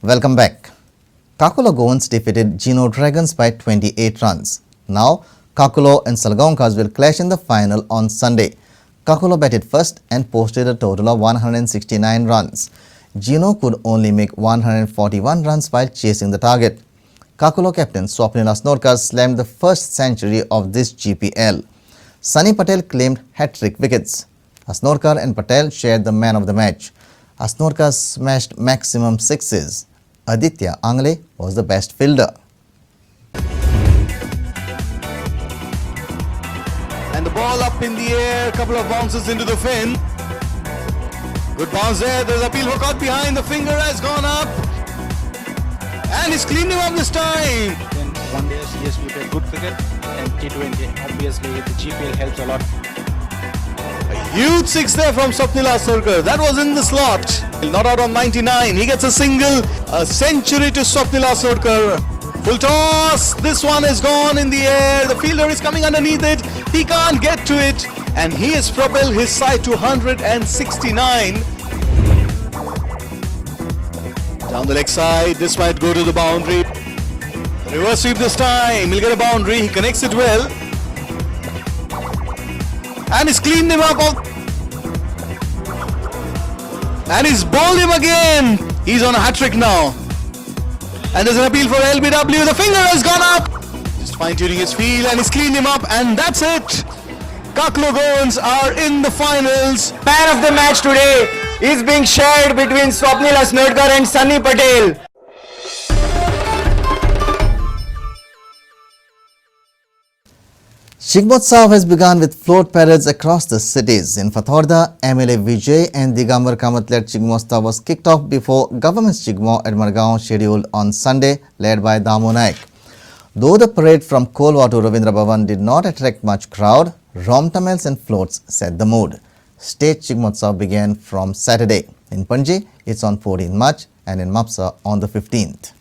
Welcome back. Kakulo Goans defeated Gino Dragons by 28 runs. Now, Kakulo and Salgaonkars will clash in the final on Sunday. Kakulo batted first and posted a total of 169 runs. Gino could only make 141 runs while chasing the target. Kakulo captain Swapnil Asnorkar slammed the first century of this GPL. Sunny Patel claimed hat-trick wickets. Asnorkar and Patel shared the man of the match. Asnorkar smashed maximum sixes. Aditya Angle was the best fielder. And the ball up in the air, couple of bounces into the fin. Good bounce there, there's appeal for caught behind, the finger has gone up. And he's cleaned him up this time. In one day, yes, we play good cricket, and T20, obviously, the GPL helps a lot. A huge six there from Swapnil Asnorkar. That was in the slot. Not out on 99. He gets a single, a century to Swapnil Asnorkar. Full toss. This one is gone in the air. The fielder is coming underneath it. He can't get to it. And he has propelled his side to 169. Down the leg side. This might go to the boundary. Reverse sweep this time. He'll get a boundary. He connects it well. And he's cleaned him up. And he's bowled him again. He's on a hat-trick now. And there's an appeal for LBW. The finger has gone up. Just fine-tuning his field and he's cleaned him up. And that's it. Kakulo Goans are in the finals. Man of the match today is being shared between Swapnil Asnorkar and Sunny Patel. Shigmotsav has begun with float parades across the cities. In Fatorda, MLA Vijay and Digambar Kamath-led Shigmotsav was kicked off before government Shigmo at Margaon scheduled on Sunday, led by Damu Naik. Though the parade from Kolwa to Ravindra Bhavan did not attract much crowd, rom-tamels and floats set the mood. State Shigmotsav began from Saturday. In Panji, it's on 14 March and in Mapsa on the 15th.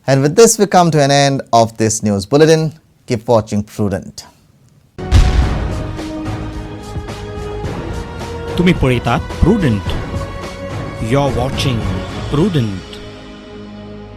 And with this, we come to an end of this news bulletin. Keep watching Prudent. तुम्ही पळयतात Prudent. You're watching Prudent.